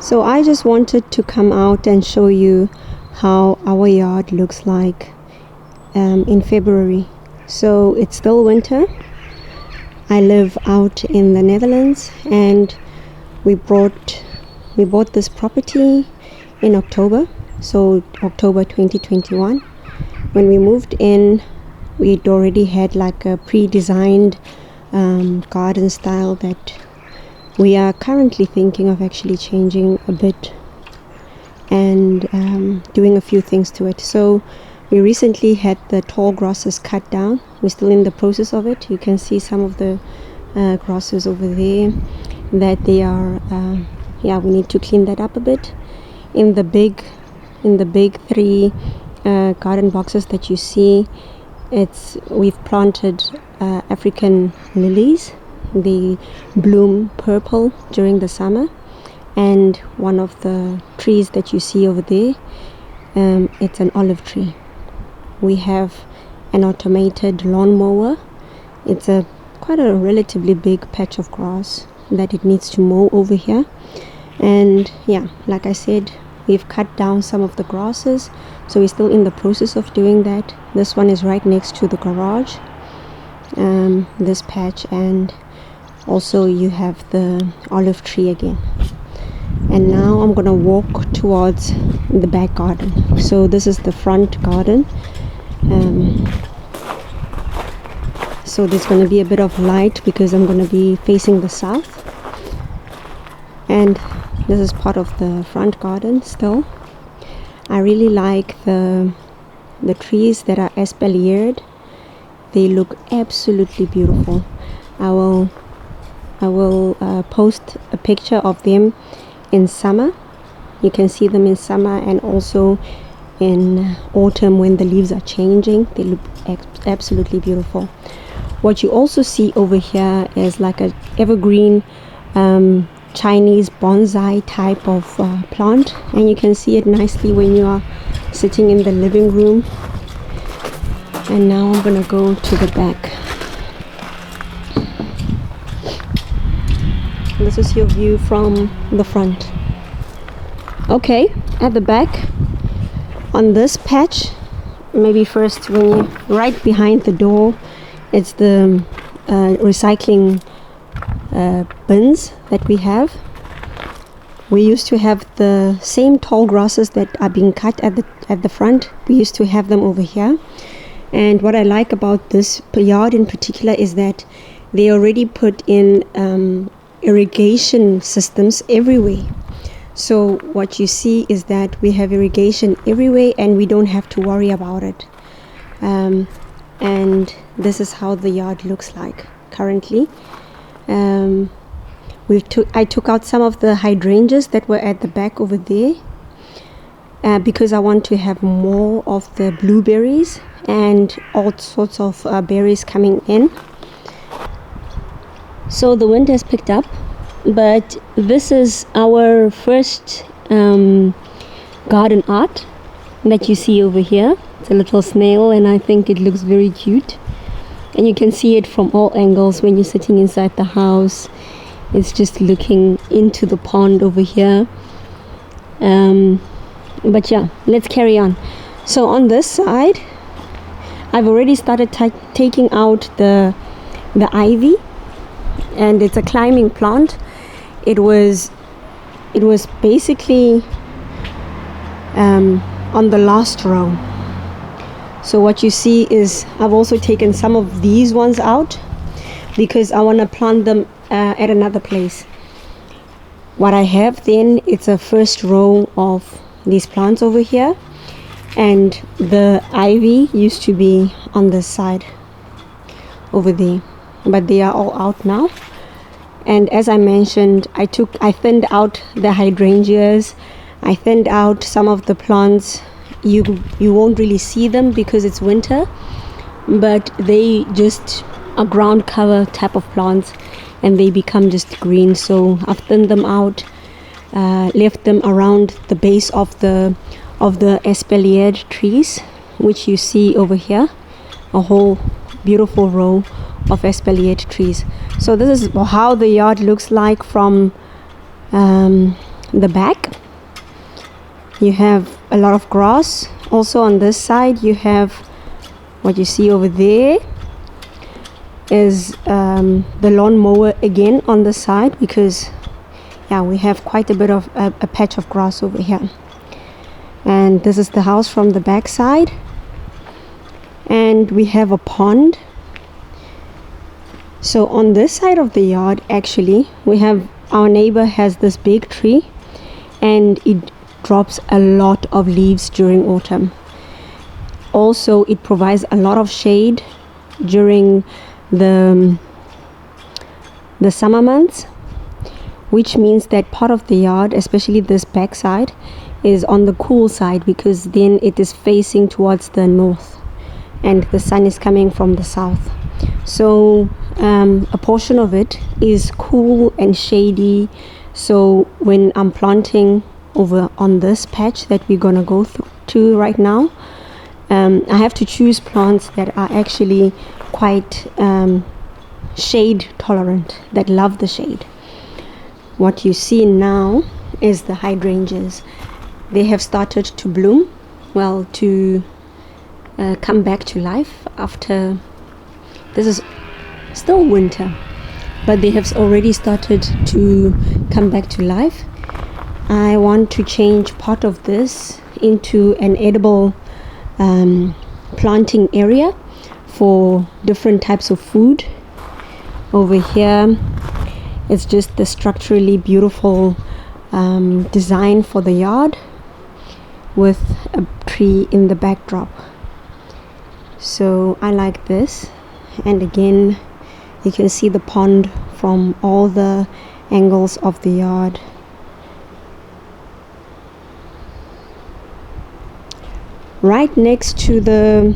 So I just wanted to come out and show you how our yard looks like in February. So it's still winter. I live out in the Netherlands, and we bought this property in October, so October 2021. When we moved in, we'd already had like a pre-designed garden style that we are currently thinking of actually changing a bit and doing a few things to it. So we recently had the tall grasses cut down. We're still in the process of it. You can see some of the grasses over there that they are we need to clean that up a bit. In the big three garden boxes that you see, we've planted African lilies. They bloom purple during the summer, and one of the trees that you see over there, it's an olive tree. We have an automated lawnmower. It's quite a relatively big patch of grass that it needs to mow over here. And yeah, like I said, we've cut down some of the grasses, so we're still in the process of doing that. This one is right next to the garage, this patch, and also you have the olive tree again. And now I'm gonna walk towards the back garden. So this is the front garden. So there's gonna be a bit of light because I'm gonna be facing the south. And this is part of the front garden still. I really like the trees that are espaliered. They look absolutely beautiful. I will post a picture of them in summer. You can see them in summer and also in autumn when the leaves are changing. They look absolutely beautiful. What you also see over here is like an evergreen Chinese bonsai type of plant, and you can see it nicely when you are sitting in the living room. And now I'm gonna go to the back. This is your view from the front. Okay, at the back on this patch, maybe first when you right behind the door, it's the recycling bins that we have. We used to have the same tall grasses that are being cut at the front. We used to have them over here. And what I like about this yard in particular is that they already put in irrigation systems everywhere. So what you see is that we have irrigation everywhere and we don't have to worry about it. And this is how the yard looks like currently. I took out some of the hydrangeas that were at the back over there because I want to have more of the blueberries and all sorts of berries coming in. So the wind has picked up, but this is our first garden art that you see over here. It's a little snail, and I think it looks very cute. And you can see it from all angles when you're sitting inside the house. It's just looking into the pond over here. But yeah, let's carry on. So on this side, I've already started taking out the ivy, and it's a climbing plant. It was basically on the last row. So what you see is I've also taken some of these ones out because I want to plant them at another place. What I have then, it's a first row of these plants over here, and the ivy used to be on this side over there, but they are all out now. And as I mentioned, I thinned out the hydrangeas. I thinned out some of the plants. You won't really see them because it's winter, but they just are ground cover type of plants and they become just green. So I've thinned them out, left them around the base of the espaliered trees, which you see over here, a whole beautiful row of espaliered trees. So this is how the yard looks like from the back, you have a lot of grass. Also on this side you have what you see over there is the lawn mower again on the side, because we have quite a bit of a patch of grass over here. And this is the house from the back side, and we have a pond. So on this side of the yard, actually, we have, our neighbor has this big tree, and it drops a lot of leaves during autumn. Also, it provides a lot of shade during the summer months, which means that part of the yard, especially this back side, is on the cool side, because then it is facing towards the north and the sun is coming from the south. So a portion of it is cool and shady. So when I'm planting over on this patch that we're gonna go to right now, I have to choose plants that are actually quite shade tolerant, that love the shade. What you see now is the hydrangeas. They have started to bloom, well, to come back to life after, this is still winter, but they have already started to come back to life. I want to change part of this into an edible planting area for different types of food. Over here it's just the structurally beautiful design for the yard with a tree in the backdrop. So I like this, and again you can see the pond from all the angles of the yard. Right next to the